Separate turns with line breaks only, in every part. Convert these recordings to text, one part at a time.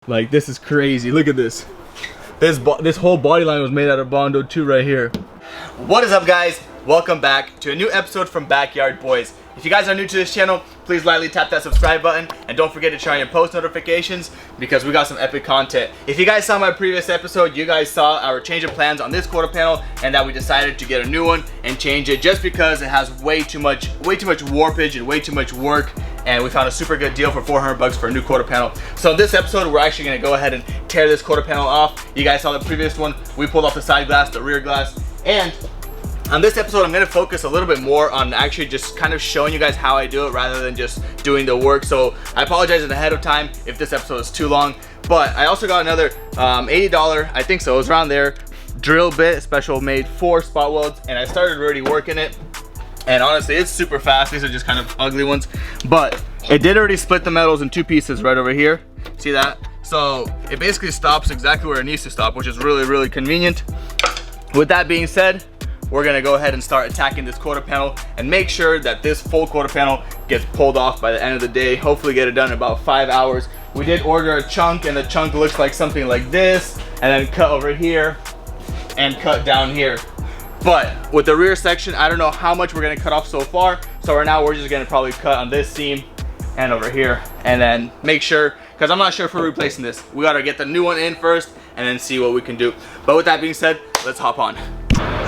Like, this is crazy. Look at this. This whole body line was made out of Bondo too right here. What is up, guys? Welcome back to a new episode from BackYardBoyz. If you guys are new to this channel, please lightly tap that subscribe button and don't forget to turn on your post notifications because we got some epic content. If you guys saw my previous episode, you guys saw our change of plans on this quarter panel and that we decided to get a new one and change it just because it has way too much warpage and way too much work, and we found a super good deal for 400 bucks for a new quarter panel. So in this episode, we're actually gonna go ahead and tear this quarter panel off. You guys saw the previous one. We pulled off the side glass, the rear glass, and on this episode, I'm gonna focus a little bit more on actually just kind of showing you guys how I do it rather than just doing the work. So I apologize in ahead of time if this episode is too long, but I also got another $80, I think so, it was around there, drill bit, special made for spot welds, and I started already working it. And honestly, it's super fast. These are just kind of ugly ones, but it did already split the metals in two pieces right over here. See that? So it basically stops exactly where it needs to stop, which is really, really convenient. With that being said, we're gonna go ahead and start attacking this quarter panel and make sure that this full quarter panel gets pulled off by the end of the day. Hopefully get it done in about 5 hours. We did order a chunk, and the chunk looks like something like this, and then cut over here and cut down here. But with the rear section, I don't know how much we're gonna cut off so far. So right now we're just gonna probably cut on this seam and over here, and then make sure, because I'm not sure if we're replacing this. We gotta get the new one in first and then see what we can do. But with that being said, let's hop on.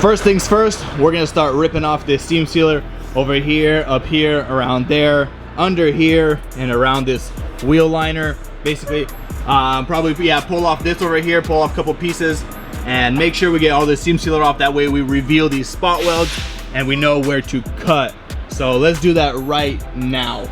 First things first, we're gonna start ripping off this seam sealer over here, up here, around there, under here, and around this wheel liner. Basically, probably, yeah, pull off this over here, pull off a couple pieces, and make sure we get all this seam sealer off. That way we reveal these spot welds and we know where to cut. So let's do that right now.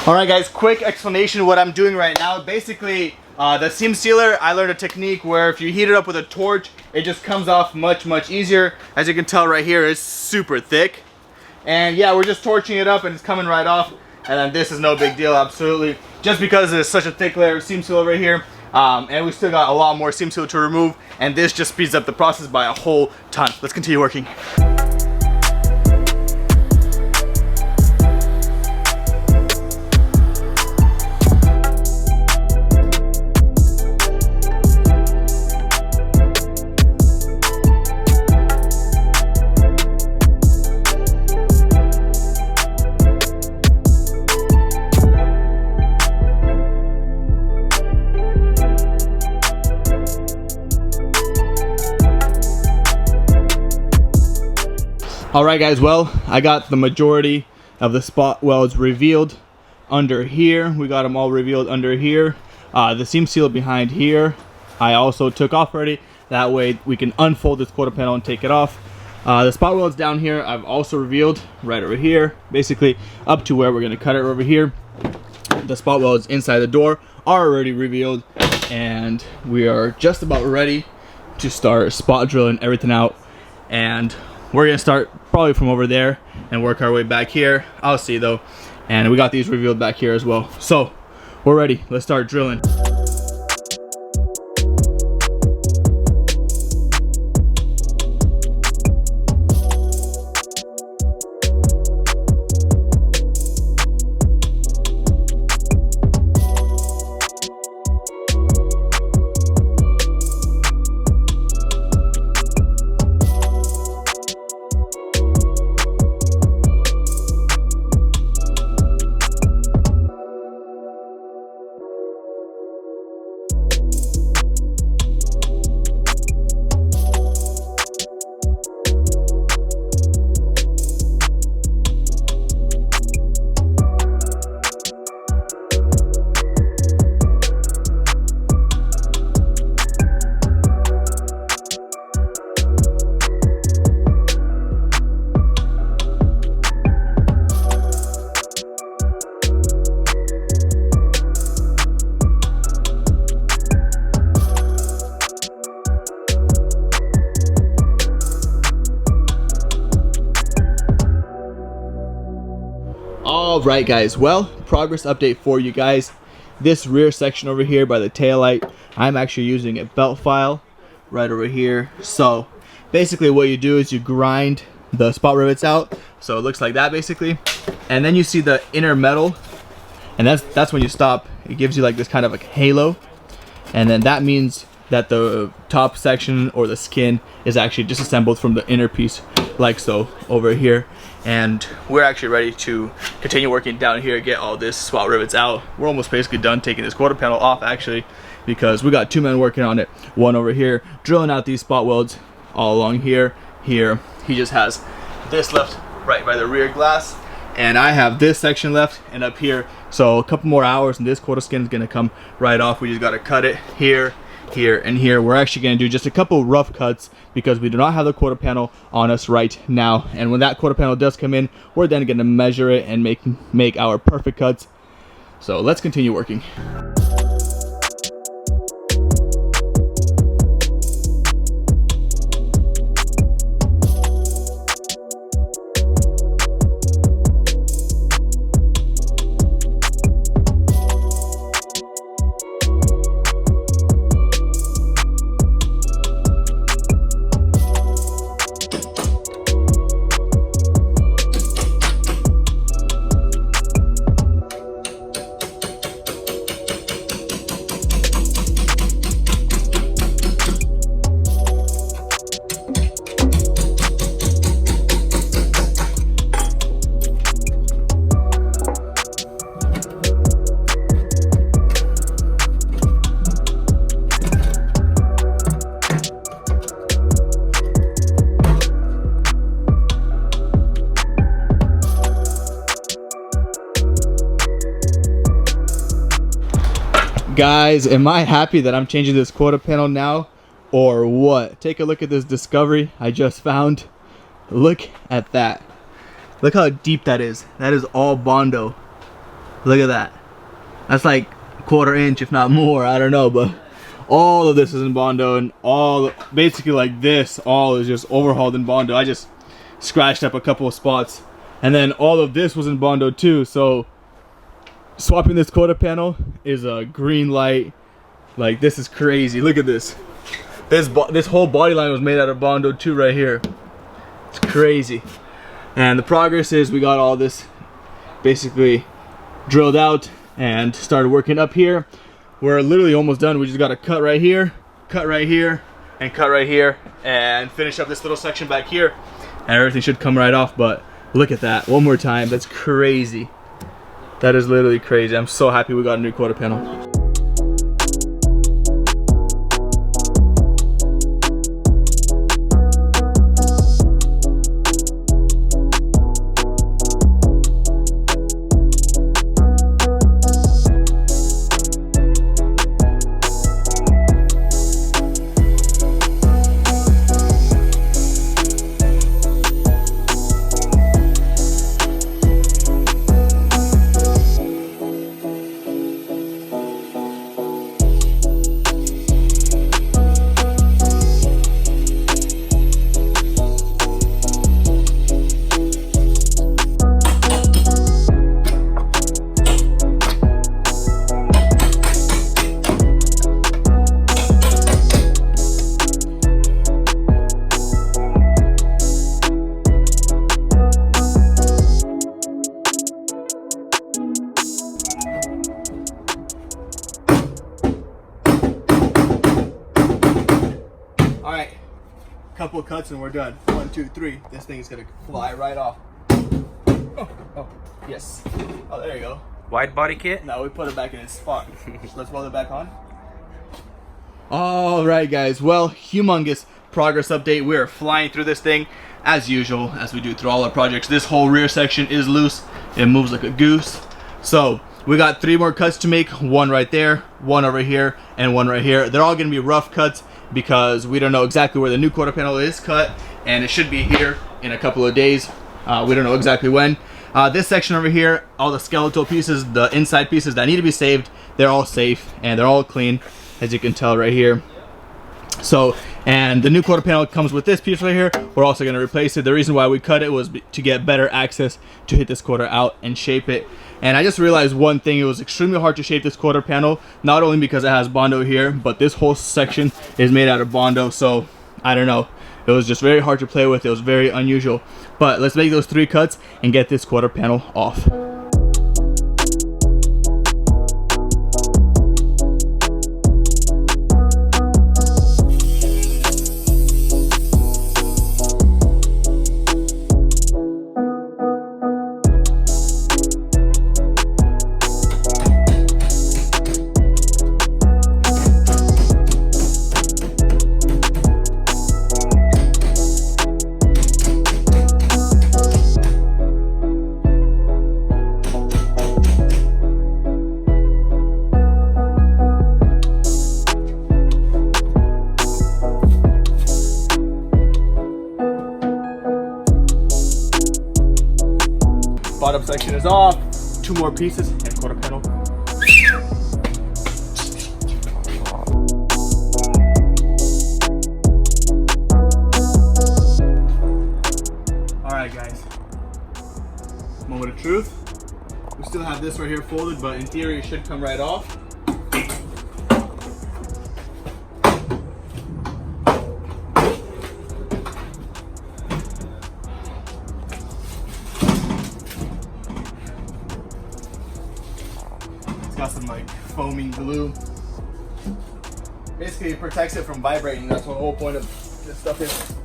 Alright guys, quick explanation of what I'm doing right now. Basically, the seam sealer, I learned a technique where if you heat it up with a torch, it just comes off much easier. As you can tell right here, it's super thick. And yeah, we're just torching it up and it's coming right off. And then this is no big deal, absolutely. Just because there's such a thick layer of seam sealer right here. And we still got a lot more seam sealer to remove. And this just speeds up the process by a whole ton. Let's continue working. Alright guys, well, I got the majority of the spot welds revealed under here. We got them all revealed under here. The seam seal behind here, I also took off already. That way we can unfold this quarter panel and take it off. The spot welds down here, I've also revealed right over here. Basically up to where we're going to cut it over here. The spot welds inside the door are already revealed. And we are just about ready to start spot drilling everything out. And we're gonna start probably from over there and work our way back here. I'll see though. And we got these revealed back here as well. So we're ready. Let's start drilling. All right, guys, well, progress update for you guys. This rear section over here by the taillight, I'm actually using a belt file right over here. So basically what you do is you grind the spot rivets out, so it looks like that basically, and then you see the inner metal, and that's when you stop. It gives you like this kind of like halo, and then that means that the top section or the skin is actually disassembled from the inner piece, like so over here. And we're actually ready to continue working down here, get all this spot rivets out. We're almost basically done taking this quarter panel off actually, because we got 2 men working on it. One over here drilling out these spot welds all along here. He just has this left right by the rear glass, and I have this section left and up here. So a couple more hours and this quarter skin is gonna come right off. We just gotta cut it here, here, and here. We're actually gonna do just a couple rough cuts because we do not have the quarter panel on us right now. And when that quarter panel does come in, we're then gonna measure it and make our perfect cuts. So let's continue working. Guys, am I happy that I'm changing this quarter panel now or what? Take a look at this discovery I just found. Look at that. Look how deep that is. That is all Bondo. Look at that. That's like 1/4 inch, if not more. I don't know, but all of this is in Bondo, and all basically like this all is just overhauled in Bondo. I just scratched up a couple of spots, and then all of this was in Bondo too. So swapping this quarter panel is a green light. Like, this is crazy. Look at this. This whole body line was made out of Bondo too right here. It's crazy. And the progress is we got all this basically drilled out and started working up here. We're literally almost done. We just got to cut right here, cut right here, and cut right here, and finish up this little section back here, and everything should come right off. But look at that one more time. That's crazy. That is literally crazy. I'm so happy we got a new quarter panel. Alright, couple cuts and we're done. 1, 2, 3. This thing is gonna fly right off. Oh, yes. Oh, there you go.
Wide body kit?
No, we put it back in its spot. Let's weld it back on. Alright guys, well, humongous progress update. We are flying through this thing as usual, as we do through all our projects. This whole rear section is loose. It moves like a goose. So we got 3 more cuts to make. 1 right there, 1 over here, and 1 right here. They're all gonna be rough cuts because we don't know exactly where the new quarter panel is cut, and it should be here in a couple of days. We don't know exactly when. This section over here, all the skeletal pieces, the inside pieces that need to be saved, they're all safe and they're all clean, as you can tell right here. So And the new quarter panel comes with this piece right here. We're also going to replace it. The reason why we cut it was to get better access to hit this quarter out and shape it. And I just realized one thing: it was extremely hard to shape this quarter panel, not only because it has Bondo here, but this whole section is made out of Bondo. So I don't know, it was just very hard to play with. It was very unusual. But let's make those 3 cuts and get this quarter panel off. Bottom section is off. 2 more pieces and quarter panel. Alright guys, moment of truth. We still have this right here folded, but in theory it should come right off. Got some like foaming glue. Basically it protects it from vibrating. That's what the whole point of this stuff is.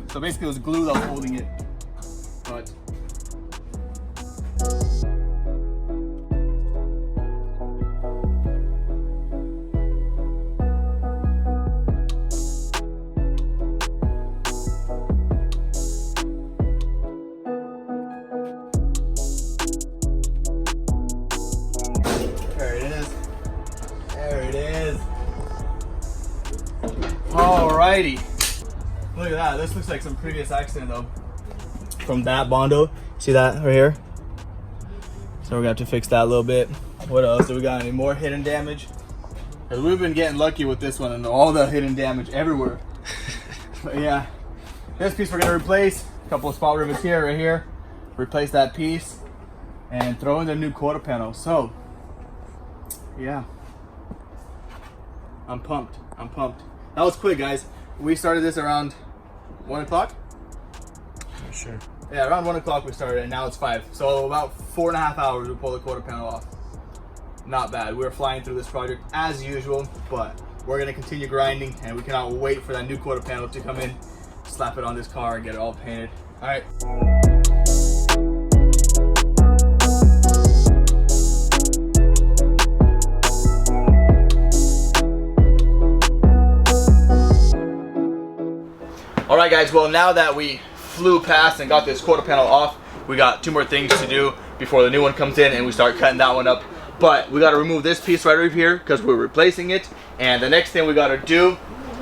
So basically it was glue that was holding it, but there it is. There it is. Alrighty. Look at that. This looks like some previous accident though. From that Bondo. See that right here? So we're gonna have to fix that a little bit. What else? Do we got any more hidden damage? Because we've been getting lucky with this one and all the hidden damage everywhere. But yeah. This piece we're gonna replace. A couple of spot rivets here, right here. Replace that piece. And throw in the new quarter panel. So yeah. I'm pumped. I'm pumped. That was quick, guys. We started this around 1 o'clock?
Not sure.
Yeah, around 1 o'clock we started and now it's 5. So about 4.5 hours we pulled the quarter panel off. Not bad. We're flying through this project as usual, but we're gonna continue grinding and we cannot wait for that new quarter panel to come in, slap it on this car and get it all painted. All right. Alright guys, well now that we flew past and got this quarter panel off, we got 2 more things to do before the new one comes in and we start cutting that one up. But we got to remove this piece right over here because we're replacing it. And the next thing we got to do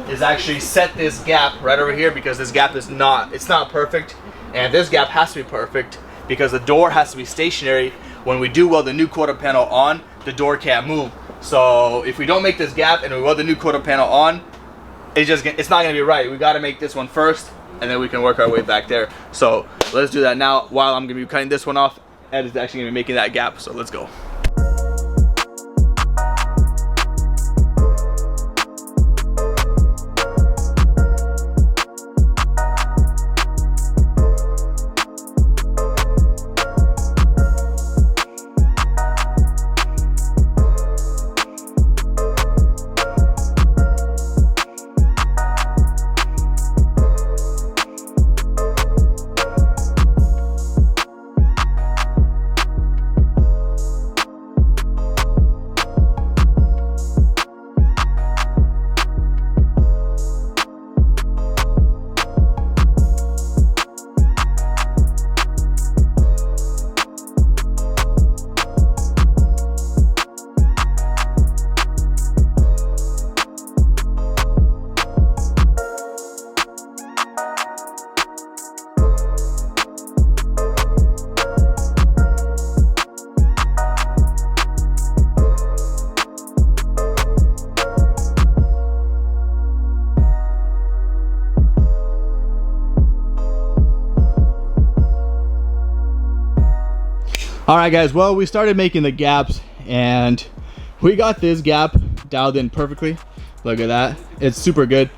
is actually set this gap right over here because this gap is not perfect. And this gap has to be perfect because the door has to be stationary. When we do weld the new quarter panel on, the door can't move. So if we don't make this gap and we weld the new quarter panel on, it's not gonna be right. We gotta make this one first and then we can work our way back there. So let's do that now while I'm gonna be cutting this one off. Ed is actually gonna be making that gap, so let's go. All right, guys, well, we started making the gaps and we got this gap dialed in perfectly. Look at that, it's super good.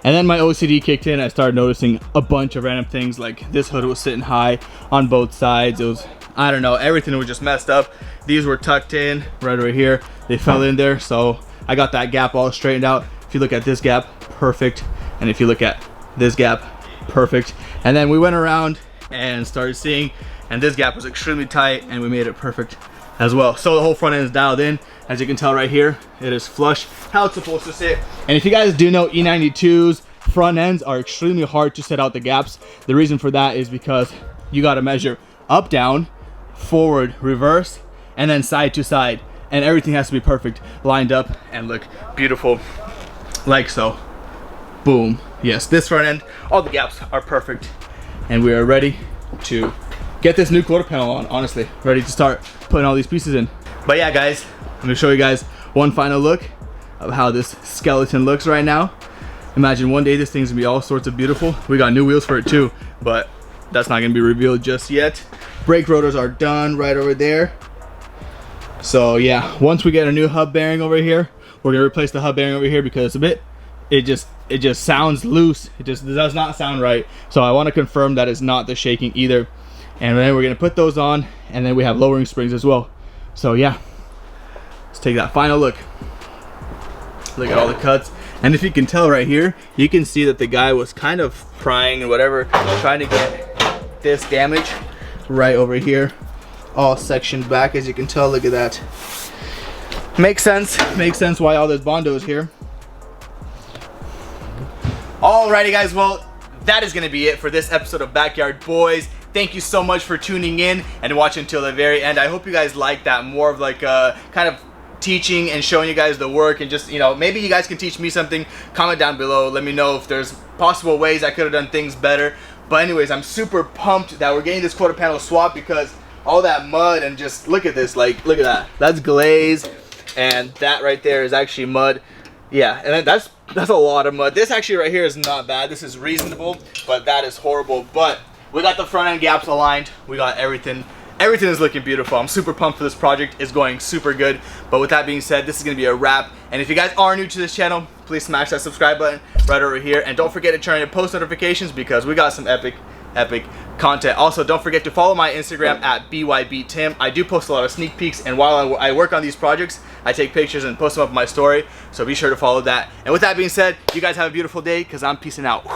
And then my OCD kicked in. I started noticing a bunch of random things, like this hood was sitting high on both sides. It was, I don't know, everything was just messed up. These were tucked in right over here. They fell in there, so I got that gap all straightened out. If you look at this gap, perfect. And if you look at this gap, perfect. And then we went around and started seeing, and this gap was extremely tight, and we made it perfect as well. So the whole front end is dialed in. As you can tell right here, it is flush how it's supposed to sit. And if you guys do know, E92's front ends are extremely hard to set out the gaps. The reason for that is because you got to measure up, down, forward, reverse, and then side to side. And everything has to be perfect, lined up, and look beautiful, like so. Boom. Yes, this front end, all the gaps are perfect. And we are ready to get this new quarter panel on, honestly. Ready to start putting all these pieces in. But yeah, guys, I'm gonna show you guys one final look of how this skeleton looks right now. Imagine one day this thing's gonna be all sorts of beautiful. We got new wheels for it too, but that's not gonna be revealed just yet. Brake rotors are done right over there. So yeah, once we get a new hub bearing over here, we're gonna replace the hub bearing over here because it just sounds loose. It just does not sound right. So I want to confirm that it's not the shaking either. And then we're gonna put those on, and then we have lowering springs as well. So yeah, let's take that final look. Look at all the cuts. And if you can tell right here, you can see that the guy was kind of prying and whatever, trying to get this damage right over here, all sectioned back. As you can tell, look at that. Makes sense why all this Bondo is here. Alrighty, guys, well, that is gonna be it for this episode of Backyard Boys. Thank you so much for tuning in and watching until the very end. I hope you guys like that, more of like a kind of teaching and showing you guys the work, and just, you know, maybe you guys can teach me something. Comment down below, let me know if there's possible ways I could have done things better. But anyways, I'm super pumped that we're getting this quarter panel swap, because all that mud, and just look at this, like, look at that, that's glaze, and that right there is actually mud. Yeah, and that's a lot of mud. This actually right here is not bad, this is reasonable, but that is horrible. But we got the front end gaps aligned, we got everything is looking beautiful. I'm super pumped for this project. It's going super good. But with that being said, this is gonna be a wrap. And if you guys are new to this channel, please smash that subscribe button right over here, and don't forget to turn on post notifications, because we got some epic content. Also, don't forget to follow my Instagram at BYBTim. I do post a lot of sneak peeks, and while I work on these projects, I take pictures and post them up on my story, so be sure to follow that. And with that being said, you guys have a beautiful day, because I'm peacing out.